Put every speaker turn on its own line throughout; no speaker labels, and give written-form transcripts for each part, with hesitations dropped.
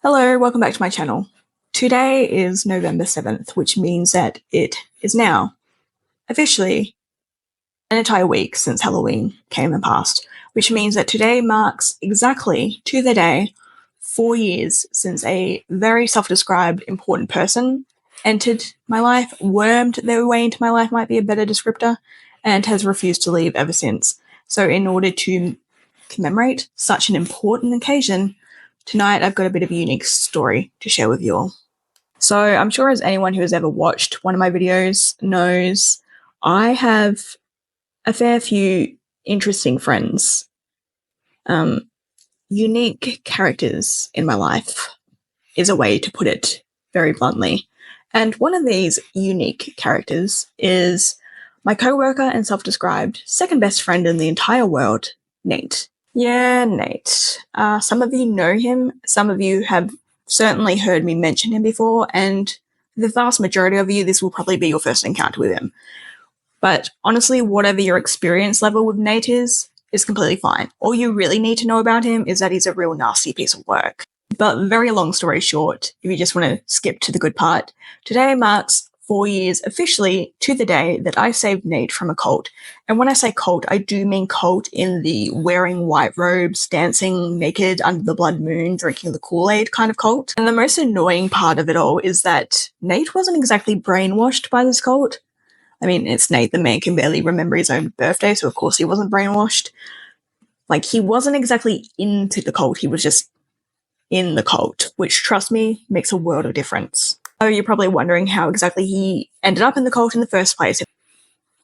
Hello, welcome back to my channel. Today is November 7th, which means that it is now officially an entire week since Halloween came and passed, which means that today marks exactly to the day 4 years since a very self-described important person entered my life, wormed their way into my life might be a better descriptor, and has refused to leave ever since. So in order to commemorate such an important occasion, tonight I've got a bit of a unique story to share with you all. So I'm sure as anyone who has ever watched one of my videos knows, I have a fair few interesting friends, unique characters in my life is a way to put it very bluntly. And one of these unique characters is my co-worker and self-described second best friend in the entire world, Nate. Yeah, Nate. Some of you know him. Some of you have certainly heard me mention him before, and the vast majority of you, this will probably be your first encounter with him. But honestly, whatever your experience level with Nate is completely fine. All you really need to know about him is that he's a real nasty piece of work. But very long story short, if you just want to skip to the good part, today marks 4 years officially to the day that I saved Nate from a cult. And when I say cult, I do mean cult in the wearing white robes, dancing naked under the blood moon, drinking the Kool-Aid kind of cult. And the most annoying part of it all is that Nate wasn't exactly brainwashed by this cult. I mean, it's Nate, the man can barely remember his own birthday, so of course he wasn't brainwashed. Like, he wasn't exactly into the cult, he was just in the cult, which, trust me, makes a world of difference. So you're probably wondering how exactly he ended up in the cult in the first place.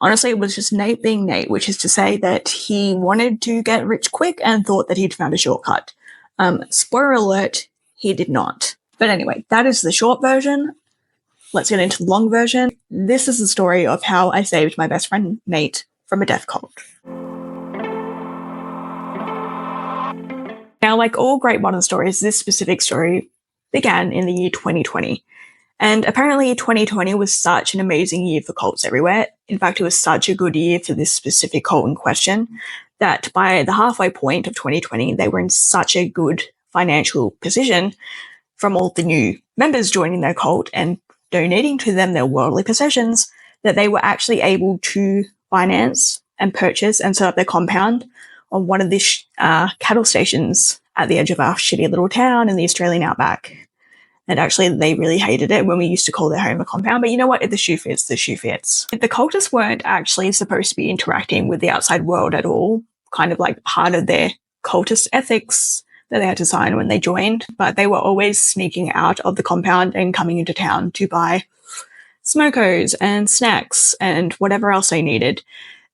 Honestly, it was just Nate being Nate, which is to say that he wanted to get rich quick and thought that he'd found a shortcut. Spoiler alert, he did not. But anyway, that is the short version. Let's get into the long version. This is the story of how I saved my best friend Nate from a death cult. Now, like all great modern stories, this specific story began in the year 2020. And apparently 2020 was such an amazing year for cults everywhere. In fact, it was such a good year for this specific cult in question that by the halfway point of 2020, they were in such a good financial position from all the new members joining their cult and donating to them their worldly possessions that they were actually able to finance and purchase and set up their compound on one of the cattle stations at the edge of our shitty little town in the Australian outback. And actually, they really hated it when we used to call their home a compound. But you know what? If the shoe fits, the shoe fits. The cultists weren't actually supposed to be interacting with the outside world at all, kind of like part of their cultist ethics that they had to sign when they joined. But they were always sneaking out of the compound and coming into town to buy smokos and snacks and whatever else they needed.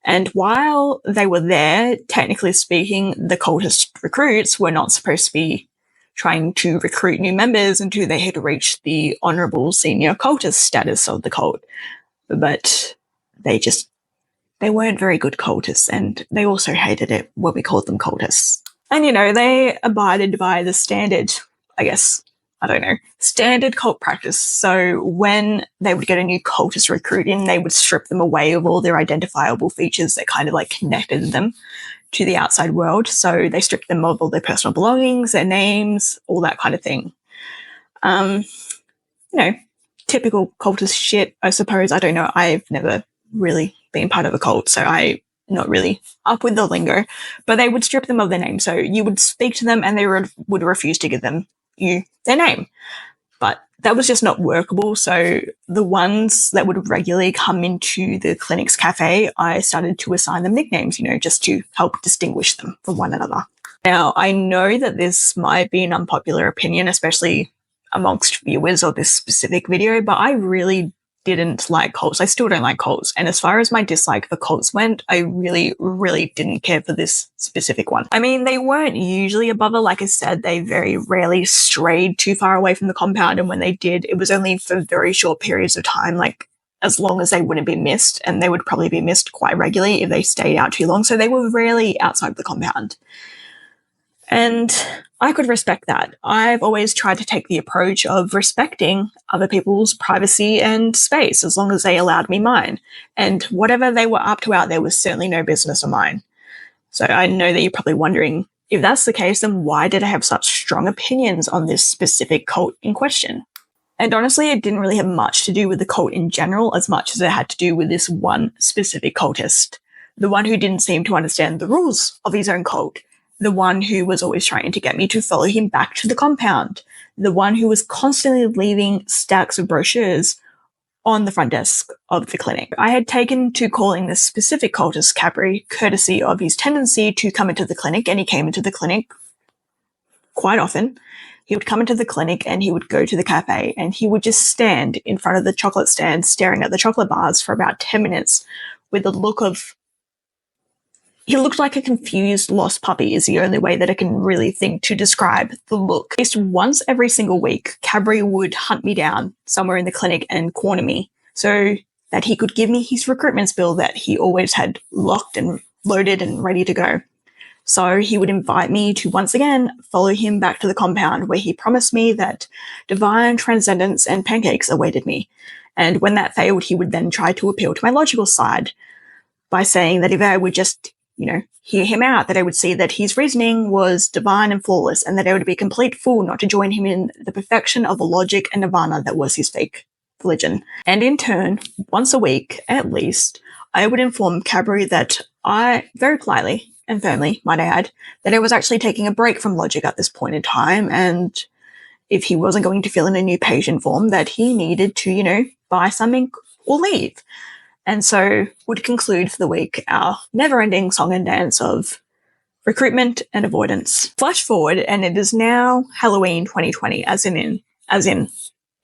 And while they were there, technically speaking, the cultist recruits were not supposed to be trying to recruit new members until they had reached the honorable senior cultist status of the cult. But they weren't very good cultists, and they also hated it when we called them cultists. And, they abided by the standard, standard cult practice. So when they would get a new cultist recruit in, they would strip them away of all their identifiable features that kind of like connected them to the outside world. So they stripped them of all their personal belongings, their names, all that kind of thing. Typical cultist shit, I suppose. I don't know. I've never really been part of a cult, so I'm not really up with the lingo. But they would strip them of their name. So you would speak to them and they would refuse to give them their name. But that was just not workable. So the ones that would regularly come into the clinic's cafe, I started to assign them nicknames, just to help distinguish them from one another. Now, I know that this might be an unpopular opinion, especially amongst viewers of this specific video, but I really didn't like cults. I still don't like cults. And as far as my dislike for cults went, I really, really didn't care for this specific one. I mean, they weren't usually a bother. Like I said, they very rarely strayed too far away from the compound. And when they did, it was only for very short periods of time, like as long as they wouldn't be missed. And they would probably be missed quite regularly if they stayed out too long. So they were rarely outside the compound. And I could respect that. I've always tried to take the approach of respecting other people's privacy and space as long as they allowed me mine. And whatever they were up to out there was certainly no business of mine. So I know that you're probably wondering, If that's the case, then why did I have such strong opinions on this specific cult in question? And honestly, it didn't really have much to do with the cult in general as much as it had to do with this one specific cultist. The one who didn't seem to understand the rules of his own cult. The one who was always trying to get me to follow him back to the compound. The one who was constantly leaving stacks of brochures on the front desk of the clinic. I had taken to calling this specific cultist Capri, courtesy of his tendency to come into the clinic, and he came into the clinic quite often. He would come into the clinic and he would go to the cafe and he would just stand in front of the chocolate stand staring at the chocolate bars for about 10 minutes with a look of... He looked like a confused, lost puppy is the only way that I can really think to describe the look. At least once every single week, Cabri would hunt me down somewhere in the clinic and corner me so that he could give me his recruitment spiel that he always had locked and loaded and ready to go. So he would invite me to once again follow him back to the compound where he promised me that divine transcendence and pancakes awaited me. And when that failed, he would then try to appeal to my logical side by saying that if I would just, hear him out, that I would see that his reasoning was divine and flawless and that I would be a complete fool not to join him in the perfection of the logic and nirvana that was his fake religion. And in turn, once a week at least, I would inform Cabri that I, very politely and firmly, might I add, that I was actually taking a break from logic at this point in time, and if he wasn't going to fill in a new patient form, that he needed to, buy something or leave. And so would conclude for the week our never-ending song and dance of recruitment and avoidance. Flash forward, and it is now Halloween 2020, as in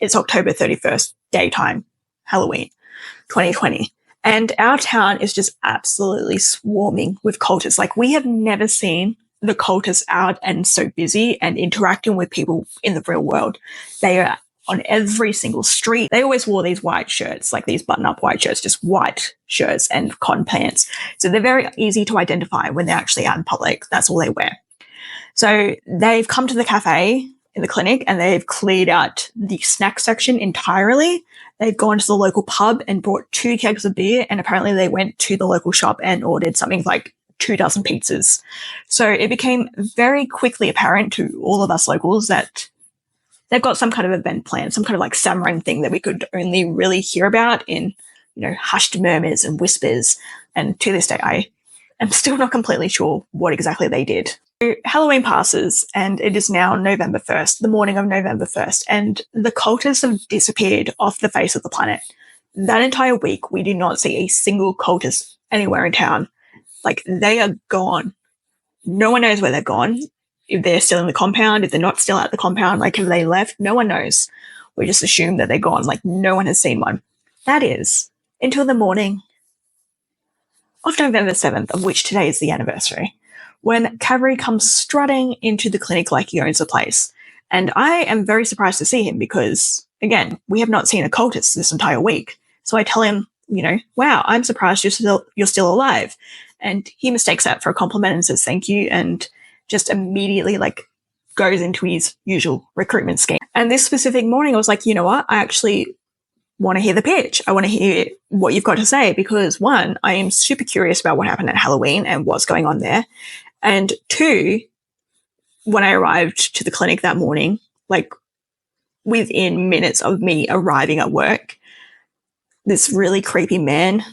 it's October 31st, daytime, Halloween 2020. And our town is just absolutely swarming with cultists. Like, we have never seen the cultists out and so busy and interacting with people in the real world. They are on every single street. They always wore these white shirts, like these button-up white shirts, just white shirts and cotton pants. So they're very easy to identify when they're actually out in public. That's all they wear. So they've come to the cafe in the clinic and they've cleared out the snack section entirely. They've gone to the local pub and brought 2 kegs of beer, and apparently they went to the local shop and ordered something like 2 dozen pizzas. So it became very quickly apparent to all of us locals that they've got some kind of event plan, some kind of like Samarin thing that we could only really hear about in, hushed murmurs and whispers. And to this day, I am still not completely sure what exactly they did. So Halloween passes and it is now November 1st, the morning of November 1st, and the cultists have disappeared off the face of the planet. That entire week, we do not see a single cultist anywhere in town. Like, they are gone. No one knows where they've gone. If they're still in the compound, if they're not still at the compound, like if they left, no one knows. We just assume that they're gone, like no one has seen one. That is until the morning of November 7th, of which today is the anniversary, when Cabri comes strutting into the clinic like he owns the place. And I am very surprised to see him because, again, we have not seen a cultist this entire week. So I tell him, wow, I'm surprised you're still alive. And he mistakes that for a compliment and says thank you, and just immediately goes into his usual recruitment scheme. And this specific morning, I was like, you know what? I actually want to hear the pitch. I want to hear what you've got to say because, 1, I am super curious about what happened at Halloween and what's going on there. And 2, when I arrived to the clinic that morning, within minutes of me arriving at work, this really creepy man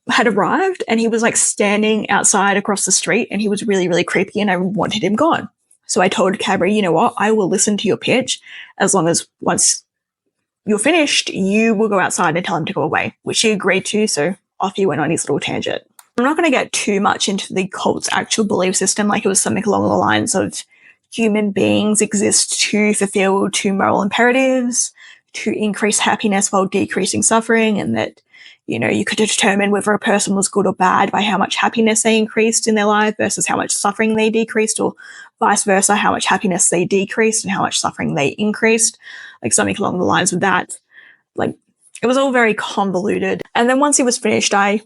had arrived and he was standing outside across the street and he was really, really creepy and I wanted him gone. So I told Cabri, you know what? I will listen to your pitch as long as once you're finished, you will go outside and tell him to go away, which he agreed to. So off he went on his little tangent. I'm not going to get too much into the cult's actual belief system. It was something along the lines of human beings exist to fulfill 2 moral imperatives, to increase happiness while decreasing suffering, and that you could determine whether a person was good or bad by how much happiness they increased in their life versus how much suffering they decreased, or vice versa, how much happiness they decreased and how much suffering they increased, something along the lines of that. It was all very convoluted. And then once he was finished, I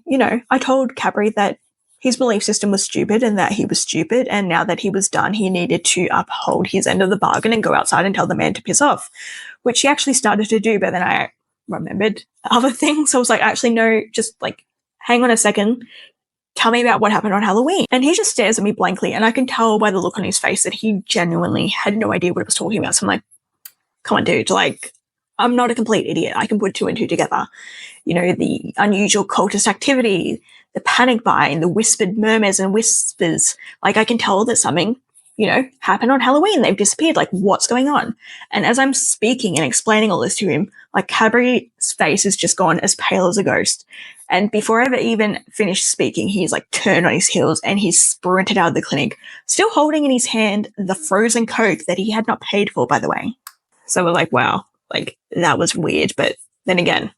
told Cabri that his belief system was stupid and that he was stupid. And now that he was done, he needed to uphold his end of the bargain and go outside and tell the man to piss off, which he actually started to do. But then I remembered other things. So I was like, actually, no, just hang on a second. tell me about what happened on Halloween. And he just stares at me blankly, and I can tell by the look on his face that he genuinely had no idea what he was talking about. So I'm like, come on, dude, like, I'm not a complete idiot. I can put two and two together. You know, the unusual cultist activity, the panic buying, the whispered murmurs and whispers. Like, I can tell that something, you know, happened on Halloween. They've disappeared. Like, what's going on? And as I'm speaking and explaining all this to him, like, Cadbury's face is just gone as pale as a ghost. And before I ever even finished speaking, he's like turned on his heels and he's sprinted out of the clinic, still holding in his hand the frozen Coke that he had not paid for, by the way. So we're like, wow, like, that was weird. But then again,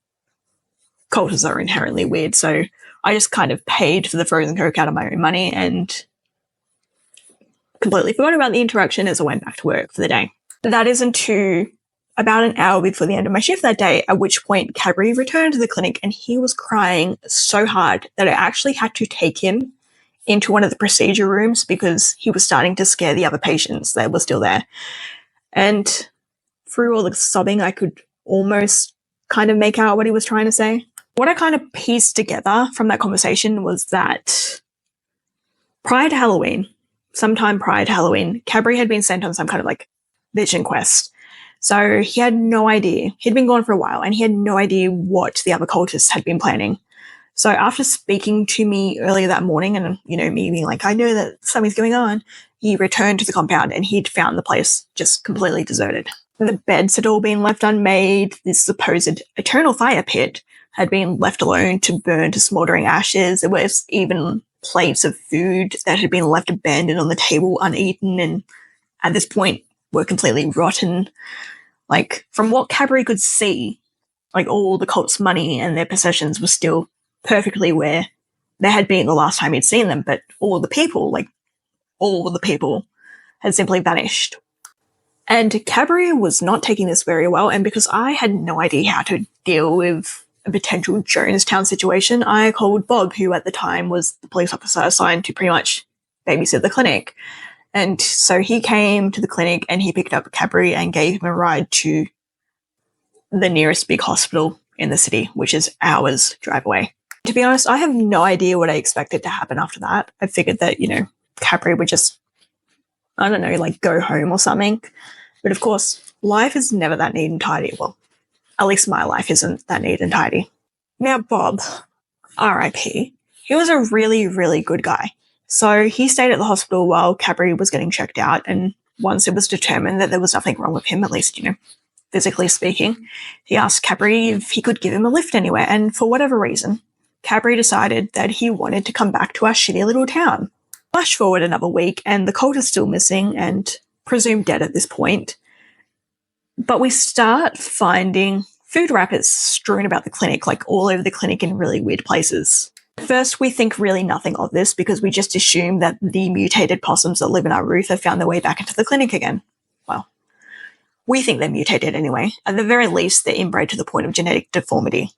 cultists are inherently weird. So I just kind of paid for the frozen Coke out of my own money and completely forgot about the interaction as I went back to work for the day. That is until about an hour before the end of my shift that day, at which point Cadbury returned to the clinic and he was crying so hard that I actually had to take him into one of the procedure rooms because he was starting to scare the other patients that were still there. And through all the sobbing, I could almost kind of make out what he was trying to say. What I kind of pieced together from that conversation was that sometime prior to Halloween, Cadbury had been sent on some kind of like vision quest. So he had no idea. He'd been gone for a while and he had no idea what the other cultists had been planning. So after speaking to me earlier that morning and, you know, me being like, I know that something's going on, he returned to the compound and he'd found the place just completely deserted. The beds had all been left unmade. This supposed eternal fire pit had been left alone to burn to smoldering ashes. There was even plates of food that had been left abandoned on the table uneaten and at this point were completely rotten. Like, from what Cadbury could see, like, all the cult's money and their possessions were still perfectly where they had been the last time he'd seen them, but all the people had simply vanished. And Cadbury was not taking this very well, and because I had no idea how to deal with a potential Jonestown situation, I called Bob, who at the time was the police officer assigned to pretty much babysit the clinic. And so he came to the clinic and he picked up Cadbury and gave him a ride to the nearest big hospital in the city, which is hours drive away. To be honest, I have no idea what I expected to happen after that. I figured that, you know, Cadbury would just, I don't know, like go home or something. But of course, life is never that neat and tidy. Well, at least my life isn't that neat and tidy. Now, Bob, R.I.P., he was a really, really good guy. So he stayed at the hospital while Cadbury was getting checked out, and once it was determined that there was nothing wrong with him, at least, you know, physically speaking, he asked Cadbury if he could give him a lift anywhere, and for whatever reason, Cadbury decided that he wanted to come back to our shitty little town. Flash forward another week, and the cult is still missing and presumed dead at this point. But we start finding food wrappers strewn about the clinic, like all over the clinic in really weird places. First, we think really nothing of this because we just assume that the mutated possums that live in our roof have found their way back into the clinic again. Well, we think they're mutated anyway. At the very least, they're inbred to the point of genetic deformity.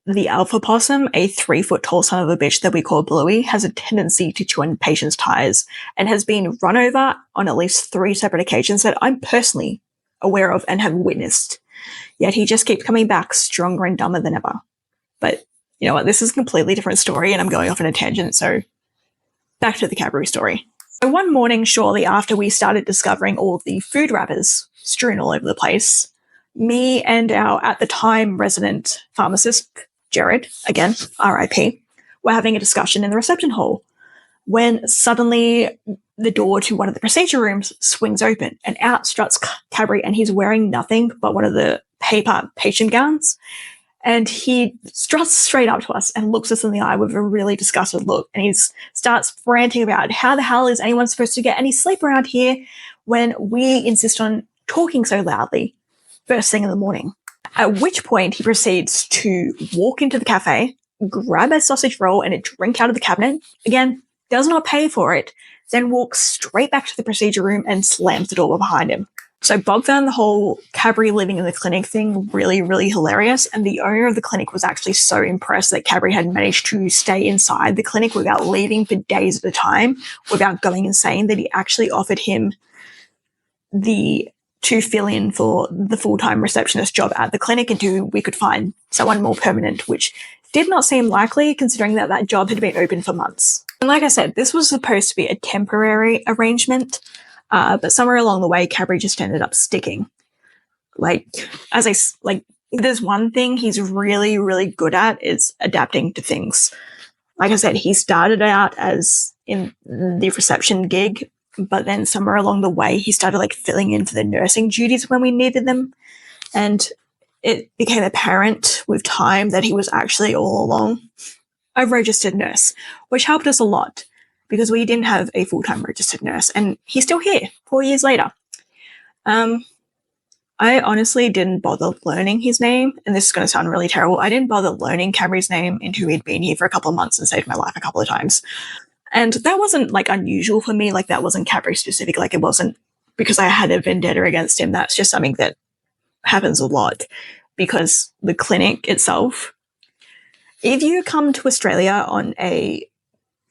The alpha possum, a 3-foot-tall son of a bitch that we call Bluey, has a tendency to chew on patients' tires and has been run over on at least 3 separate occasions that I'm personally aware of and have witnessed. Yet he just keeps coming back stronger and dumber than ever. But you know what? This is a completely different story and I'm going off on a tangent, so back to the Cadbury story. So one morning, shortly after we started discovering all the food wrappers strewn all over the place, me and our, at the time, resident pharmacist, Jared, again, R.I.P., were having a discussion in the reception hall when suddenly the door to one of the procedure rooms swings open and out struts Cadbury, and he's wearing nothing but one of the paper patient gowns. And he struts straight up to us and looks us in the eye with a really disgusted look. And he starts ranting about how the hell is anyone supposed to get any sleep around here when we insist on talking so loudly first thing in the morning. At which point he proceeds to walk into the cafe, grab a sausage roll and a drink out of the cabinet. Again, does not pay for it, then walks straight back to the procedure room and slams the door behind him. So Bob found the whole Cadbury living in the clinic thing really, really hilarious, and the owner of the clinic was actually so impressed that Cadbury had managed to stay inside the clinic without leaving for days at a time, without going insane, that he actually offered him to fill in for the full-time receptionist job at the clinic until we could find someone more permanent, which did not seem likely considering that that job had been open for months. And like I said, this was supposed to be a temporary arrangement, but somewhere along the way, Cabri just ended up sticking. Like, there's one thing he's really, really good at is adapting to things. Like I said, he started out as in the reception gig, but then somewhere along the way, he started like filling in for the nursing duties when we needed them. And it became apparent with time that he was actually all along a registered nurse, which helped us a lot because we didn't have a full-time registered nurse, and he's still here 4 years later. I honestly didn't bother learning his name, and this is going to sound really terrible. I didn't bother learning Cabri's name until he'd been here for a couple of months and saved my life a couple of times. And that wasn't like unusual for me. Like, that wasn't Cabri specific. Like, it wasn't because I had a vendetta against him. That's just something that happens a lot because the clinic itself, if you come to Australia on a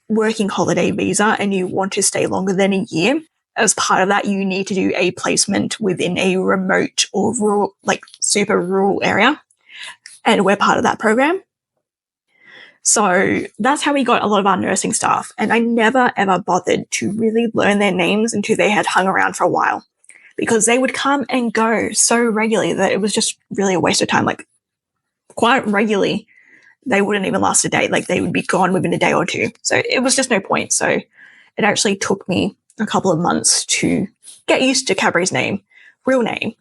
working holiday visa and you want to stay longer than a year, as part of that, you need to do a placement within a remote or rural, like super rural area. And we're part of that program. So that's how we got a lot of our nursing staff. And I never, ever bothered to really learn their names until they had hung around for a while, because they would come and go so regularly that it was just really a waste of time. Like, quite regularly, they wouldn't even last a day. Like, they would be gone within a day or two. So it was just no point. So it actually took me a couple of months to get used to Cabri's name, real name.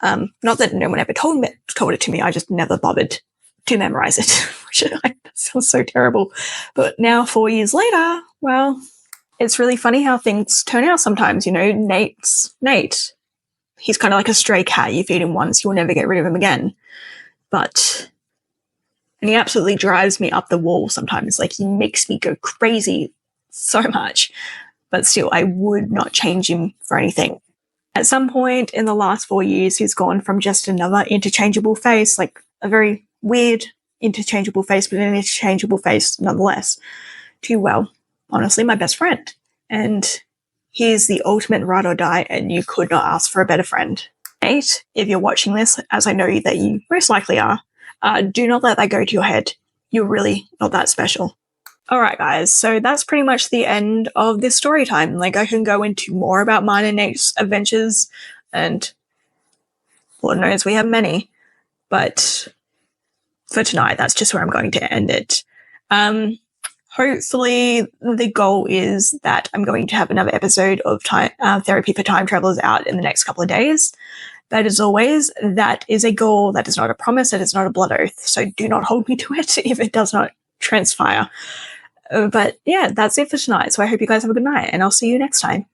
Not that no one ever told it to me. I just never bothered to memorize it, which that sounds so terrible. But now 4 years later, well, it's really funny how things turn out sometimes. You know, Nate. He's kind of like a stray cat. You feed him once, you'll never get rid of him again. And he absolutely drives me up the wall sometimes. Like, he makes me go crazy so much. But still, I would not change him for anything. At some point in the last 4 years, he's gone from just another interchangeable face, like a very weird interchangeable face, but an interchangeable face nonetheless, to, well, honestly, my best friend. And he's the ultimate ride or die, and you could not ask for a better friend. Nate, if you're watching this, as I know that you most likely are, do not let that go to your head. You're really not that special. All right, guys, so that's pretty much the end of this story time. Like, I can go into more about mine and Nate's adventures, and Lord knows we have many, but for tonight, that's just where I'm going to end it. Hopefully, the goal is that I'm going to have another episode of Therapy for Time Travelers out in the next couple of days. But as always, that is a goal, that is not a promise, that is not a blood oath, so do not hold me to it if it does not transpire. But yeah, that's it for tonight. So I hope you guys have a good night, and I'll see you next time.